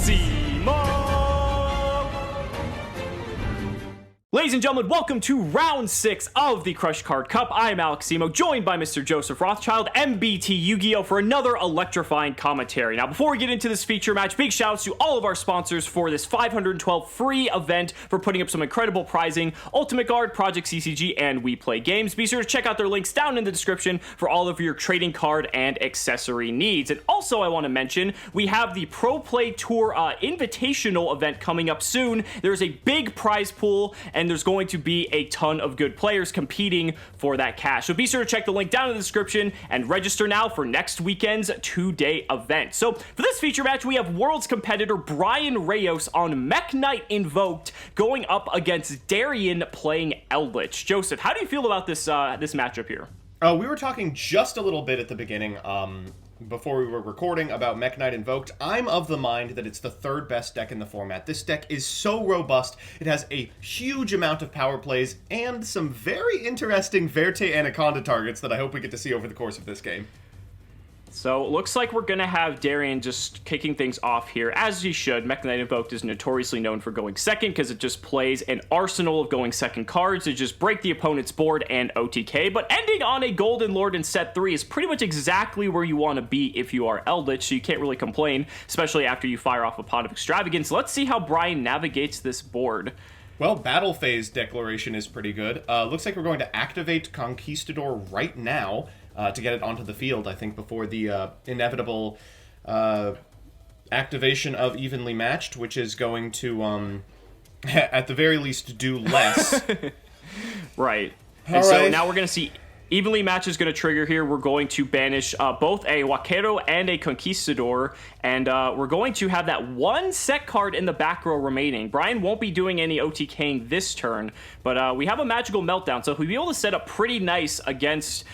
Aleximo! Ladies and gentlemen, welcome to round 6 of the Crush Card Cup. I am Aleximo, joined by Mr. Joseph Rothschild, MBT Yu-Gi-Oh! For another electrifying commentary. Now, before we get into this feature match, big shouts to all of our sponsors for this 512 free event for putting up some incredible prizing, Ultimate Guard, Project CCG, and We Play Games. Be sure to check out their links down in the description for all of your trading card and accessory needs. And also, I want to mention, we have the Pro Play Tour Invitational event coming up soon. There's a big prize pool, and there's going to be a ton of good players competing for that cash. So be sure to check the link down in the description and register now for next weekend's 2-day event. So for this feature match, we have Worlds competitor Brian Rayos on Mekk-Knight Invoked going up against Darrien playing Eldlich. Joseph, how do you feel about this this matchup here? We were talking just a little bit at the beginning, before we were recording, about Mekk-Knight Invoked. I'm of the mind that it's the third best deck in the format. This deck is so robust. It has a huge amount of power plays and some very interesting Verte Anaconda targets that I hope we get to see over the course of this game. So, it looks like we're going to have Darrien just kicking things off here, as he should. Mekk-Knight Invoked is notoriously known for going second because it just plays an arsenal of going second cards to just break the opponent's board and OTK. But ending on a Golden Lord in set 3 is pretty much exactly where you want to be if you are Eldlich, so you can't really complain, especially after you fire off a Pot of Extravagance. Let's see how Brian navigates this board. Well, Battle Phase declaration is pretty good. Looks like we're going to activate Conquistador right now. To get it onto the field, I think, before the inevitable activation of Evenly Matched, which is going to, at the very least, do less. Right. And so now we're going to see Evenly Matched is going to trigger here. We're going to banish both a Vaquero and a Conquistador, and we're going to have that one set card in the back row remaining. Brian won't be doing any OTKing this turn, but we have a Magical Meltdown, so he'll be able to set up pretty nice against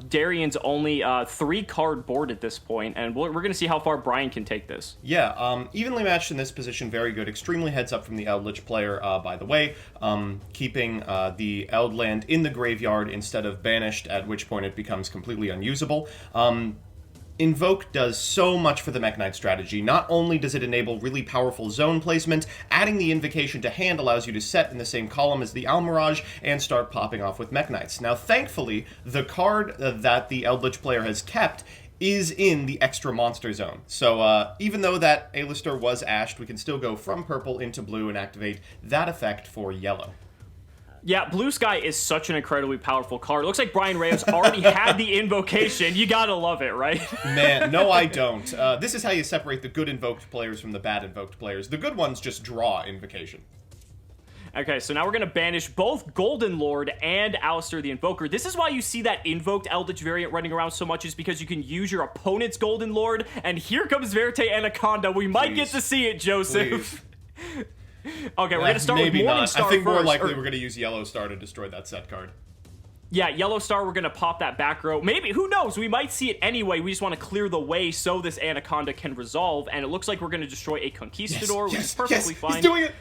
Darrien's only 3-card board at this point, and we're going to see how far Brian can take this. Yeah, Evenly Matched in this position, very good. Extremely heads up from the Eldlich player, by the way, keeping the Eld land in the graveyard instead of banished, at which point it becomes completely unusable. Invoke does so much for the Mekk-Knight strategy. Not only does it enable really powerful zone placement, adding the Invocation to hand allows you to set in the same column as the Almirage and start popping off with Mekk-Knights. Now, thankfully, the card that the Eldlich player has kept is in the extra monster zone. So even though that A-lister was ashed, we can still go from purple into blue and activate that effect for yellow. Yeah, Blue Sky is such an incredibly powerful card. It looks like Brian Rayos already had the Invocation. You gotta love it, right? Man, no I don't. This is how you separate the good Invoked players from the bad Invoked players. The good ones just draw Invocation. Okay, so now we're going to banish both Golden Lord and Alistair the Invoker. This is why you see that Invoked Eldlich variant running around so much, is because you can use your opponent's Golden Lord, and here comes Verte Anaconda. We might get to see it, Joseph. Okay, we're going to start with Morningstar first. I think more likely we're going to use Yellow Star to destroy that set card. Yeah, Yellow Star, we're going to pop that back row. Maybe, who knows? We might see it anyway. We just want to clear the way so this Anaconda can resolve, and it looks like we're going to destroy a Conquistador, which is perfectly fine. He's doing it!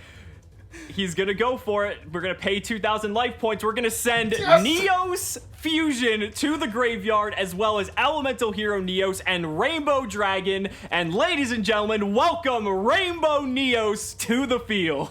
He's going to go for it. We're going to pay 2,000 life points. We're going to send Neos Fusion to the graveyard, as well as Elemental Hero Neos and Rainbow Dragon. And ladies and gentlemen, welcome Rainbow Neos to the field.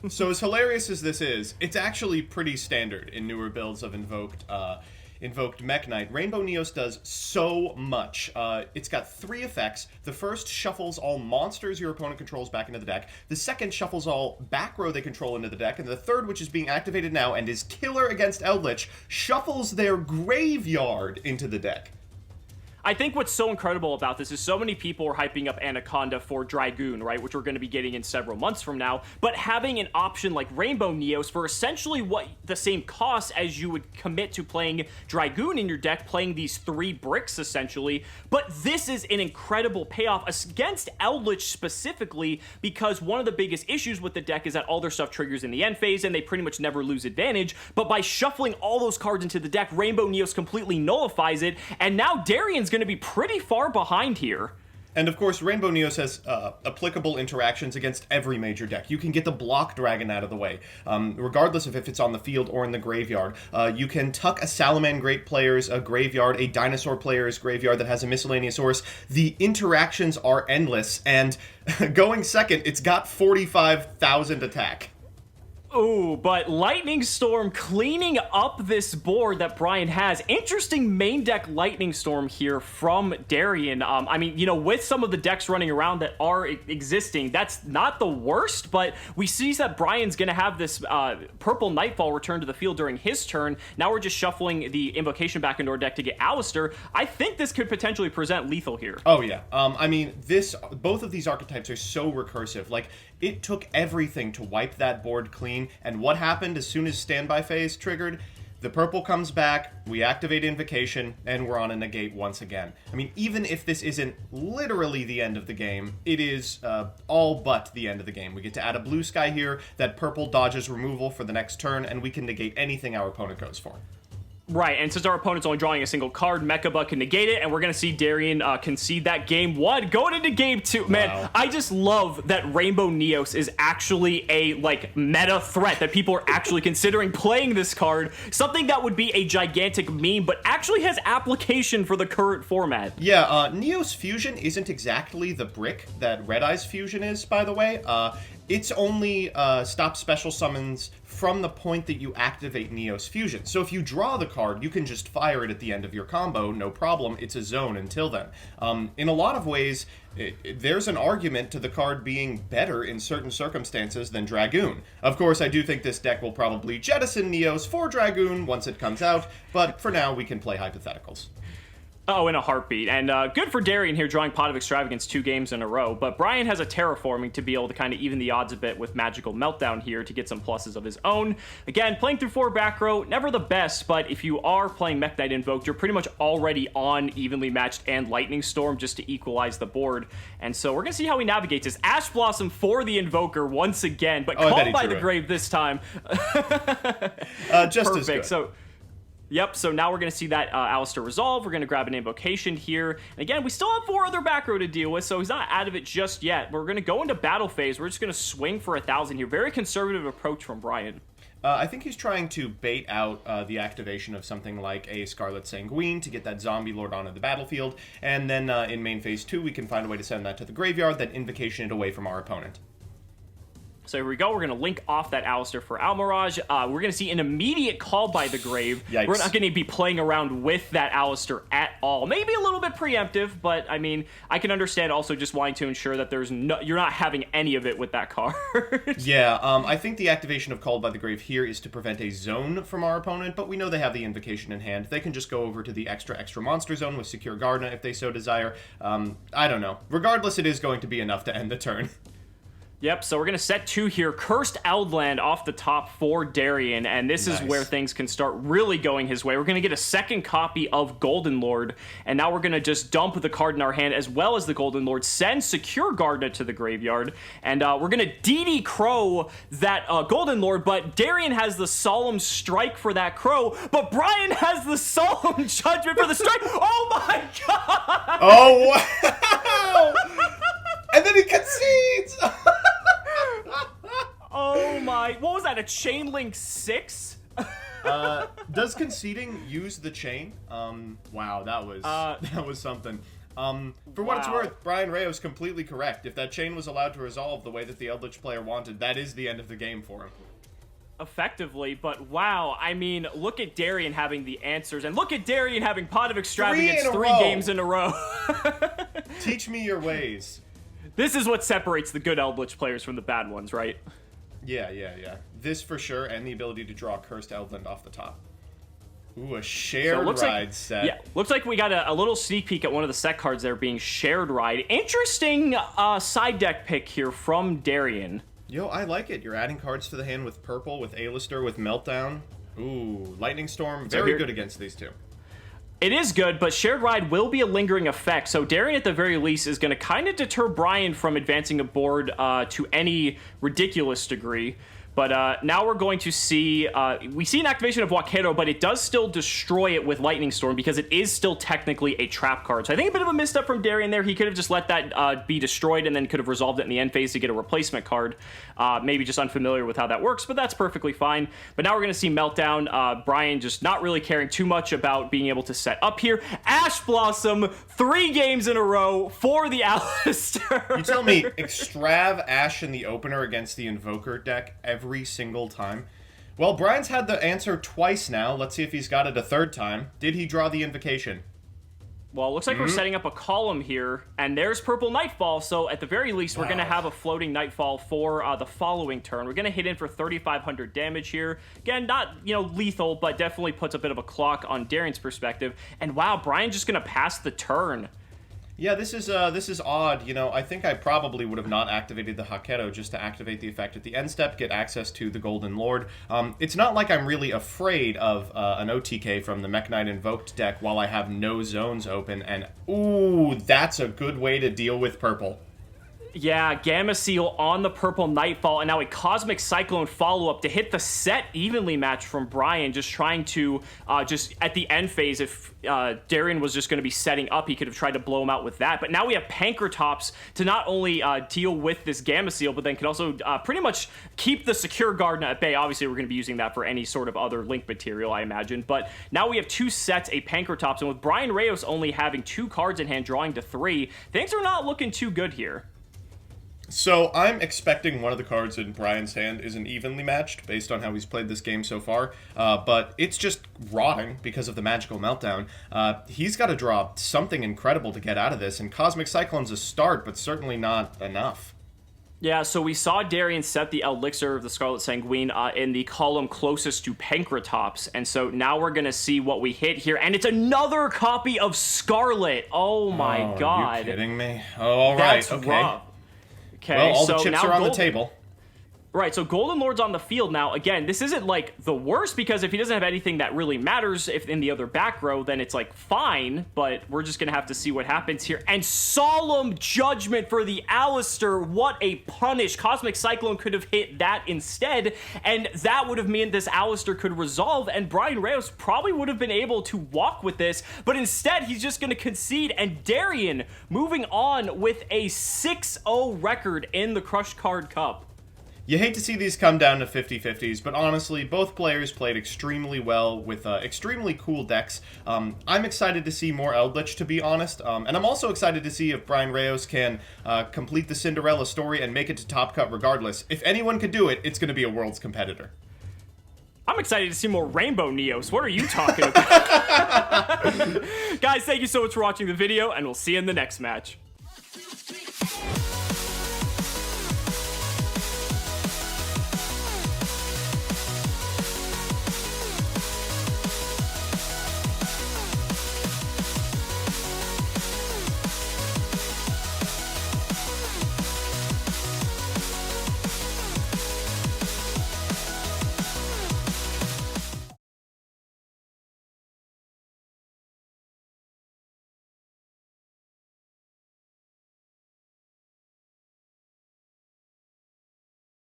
So as hilarious as this is, it's actually pretty standard in newer builds of Invoked Mekk-Knight. Rainbow Neos does so much. It's got 3 effects. The first shuffles all monsters your opponent controls back into the deck. The second shuffles all back row they control into the deck. And the third, which is being activated now and is killer against Eldlich, shuffles their graveyard into the deck. I think what's so incredible about this is so many people are hyping up Anaconda for Dragoon, right, which we're going to be getting in several months from now, but having an option like Rainbow Neos for essentially what the same cost as you would commit to playing Dragoon in your deck, playing these 3 bricks essentially, but this is an incredible payoff against Eldlich specifically, because one of the biggest issues with the deck is that all their stuff triggers in the end phase and they pretty much never lose advantage, but by shuffling all those cards into the deck, Rainbow Neos completely nullifies it, and now Darrien's going to be pretty far behind here. And of course, Rainbow Neos has applicable interactions against every major deck. You can get the block dragon out of the way, regardless of if it's on the field or in the graveyard. You can tuck a Salamangreat player's graveyard, a Dinosaur player's graveyard that has a Miscellaneous Source. The interactions are endless, and going second, it's got 45,000 attack. Ooh, but Lightning Storm cleaning up this board that Brian has. Interesting main deck Lightning Storm here from Darrien. I mean, you know, with some of the decks running around that are existing, that's not the worst, but we see that Brian's going to have this Purple Nightfall return to the field during his turn. Now we're just shuffling the Invocation back into our deck to get Alistair. I think this could potentially present lethal here. Oh, yeah. I mean, both of these archetypes are so recursive. Like, it took everything to wipe that board clean, and what happened as soon as standby phase triggered? The purple comes back, we activate Invocation, and we're on a negate once again. I mean, even if this isn't literally the end of the game, it is all but the end of the game. We get to add a blue sky here, that purple dodges removal for the next turn, and we can negate anything our opponent goes for. Right, and since our opponent's only drawing a single card, Mekka can negate it, and we're going to see Darrien concede that game 1. Going into game 2, man, I just love that Rainbow Neos is actually a, like, meta threat, that people are actually considering playing this card, something that would be a gigantic meme, but actually has application for the current format. Yeah, Neos Fusion isn't exactly the brick that Red Eyes Fusion is, by the way. It's only stop special summons from the point that you activate Neos Fusion. So if you draw the card, you can just fire it at the end of your combo, no problem. It's a zone until then. In a lot of ways, there's an argument to the card being better in certain circumstances than Dragoon. Of course, I do think this deck will probably jettison Neos for Dragoon once it comes out, but for now, we can play hypotheticals. Oh, in a heartbeat. And good for Darrien here, drawing Pot of Extravagance 2 games in a row. But Brian has a Terraforming to be able to kind of even the odds a bit with Magical Meltdown here to get some pluses of his own. Again, playing through 4 back row, never the best, but if you are playing Mekk-Knight Invoked, you're pretty much already on Evenly Matched and Lightning Storm just to equalize the board. And so we're going to see how he navigates this. Ash Blossom for the Invoker once again, but called by the grave this time. Just Perfect. as good. Yep, so now we're going to see that Alistair resolve. We're going to grab an Invocation here. And again, we still have 4 other back row to deal with, so he's not out of it just yet. We're going to go into battle phase. We're just going to swing for 1,000 here. Very conservative approach from Brian. I think he's trying to bait out the activation of something like a Scarlet Sanguine to get that Zombie Lord onto the battlefield. And then in main phase 2, we can find a way to send that to the graveyard, then Invocation it away from our opponent. So here we go. We're going to link off that Alistair for Almirage. We're going to see an immediate call by the grave. Yikes. We're not going to be playing around with that Alistair at all. Maybe a little bit preemptive, but I mean, I can understand also just wanting to ensure that you're not having any of it with that card. Yeah, I think the activation of Called by the Grave here is to prevent a zone from our opponent, but we know they have the Invocation in hand. They can just go over to the extra monster zone with Secure Garden if they so desire. I don't know. Regardless, it is going to be enough to end the turn. Yep, so we're going to set 2 here. Cursed Eldland off the top for Darrien, and this is where things can start really going his way. We're going to get a second copy of Golden Lord, and now we're going to just dump the card in our hand as well as the Golden Lord, send Secure Garda to the graveyard, and we're going to DD Crow that Golden Lord, but Darrien has the Solemn Strike for that Crow, but Brian has the Solemn Judgment for the Strike. Oh my god! Oh, wow! And then he concedes! Oh my, what was that, a Chain Link 6? Does conceding use the chain? Wow, that was something. For what it's worth, Brian Rayos completely correct. If that chain was allowed to resolve the way that the Eldlich player wanted, that is the end of the game for him. Effectively, but wow, I mean, look at Darrien having the answers, and look at Darrien having Pot of Extravagance 3 games in a row. Teach me your ways. This is what separates the good Eldlich players from the bad ones, right? Yeah. This for sure, and the ability to draw Cursed Eldland off the top. Ooh, a shared ride set. Yeah, looks like we got a little sneak peek at one of the set cards there being Shared Ride. Interesting side deck pick here from Darrien. Yo, I like it. You're adding cards to the hand with purple, with Alistair, with Meltdown. Ooh, Lightning Storm, very good against these two. It is good, but Shared Ride will be a lingering effect, so Darrien at the very least is going to kind of deter Brian from advancing a board to any ridiculous degree. But now we're going to see, we see an activation of Wakero, but it does still destroy it with Lightning Storm because it is still technically a trap card. So I think a bit of a misstep from Darrien there. He could have just let that be destroyed and then could have resolved it in the end phase to get a replacement card. Maybe just unfamiliar with how that works, but that's perfectly fine. But now we're going to see Meltdown. Brian just not really caring too much about being able to set up here. Ash Blossom, 3 games in a row for the Alistair. You tell me, Extrav Ash in the opener against the Invoker deck every single time? Well, Brian's had the answer twice now. Let's see if he's got it a third time. Did he draw the Invocation? Well, it looks like we're setting up a column here, and there's Purple Nightfall, so at the very least, we're going to have a floating Nightfall for the following turn. We're going to hit in for 3,500 damage here. Again, not, lethal, but definitely puts a bit of a clock on Darrien's perspective. And wow, Brian's just going to pass the turn. Yeah, this is odd. I think I probably would have not activated the Hakero just to activate the effect at the end step, get access to the Golden Lord. It's not like I'm really afraid of an OTK from the Mekk-Knight Invoked deck while I have no zones open, and ooh, that's a good way to deal with purple. Yeah, Gamma Seal on the Purple Nightfall, and now a Cosmic Cyclone follow-up to hit the set evenly match from Brian, just trying to, just at the end phase, if Darrien was just going to be setting up, he could have tried to blow him out with that. But now we have Pankratops to not only deal with this Gamma Seal, but then can also pretty much keep the Secure Guard at bay. Obviously, we're going to be using that for any sort of other link material, I imagine. But now we have 2 sets, a Pankratops, and with Brian Rayos only having 2 cards in hand, drawing to 3, things are not looking too good here. So I'm expecting one of the cards in Brian's hand isn't evenly matched based on how he's played this game so far, but it's just rotting because of the Magical Meltdown. He's got to draw something incredible to get out of this, and Cosmic Cyclone's a start, but certainly not enough. Yeah, so we saw Darrien set the Elixir of the Scarlet Sanguine in the column closest to Pankratops, and so now we're going to see what we hit here, and it's another copy of Scarlet. Oh my god. Are you kidding me? Oh, all right, That's okay. rough. Okay, well, all so the chips now are on the table. Right, so Golden Lord's on the field now. Again, this isn't, like, the worst, because if he doesn't have anything that really matters if in the other back row, then it's, like, fine, but we're just gonna have to see what happens here. And Solemn Judgment for the Alistair. What a punish. Cosmic Cyclone could have hit that instead, and that would have meant this Alistair could resolve, and Brian Rayos probably would have been able to walk with this, but instead, he's just gonna concede, and Darrien moving on with a 6-0 record in the Crush Card Cup. You hate to see these come down to 50-50s, but honestly, both players played extremely well with extremely cool decks. I'm excited to see more Eldlich, to be honest, and I'm also excited to see if Brian Rayos can complete the Cinderella story and make it to Top Cut regardless. If anyone could do it, it's going to be a Worlds competitor. I'm excited to see more Rainbow Neos. What are you talking about? Guys, thank you so much for watching the video, and we'll see you in the next match.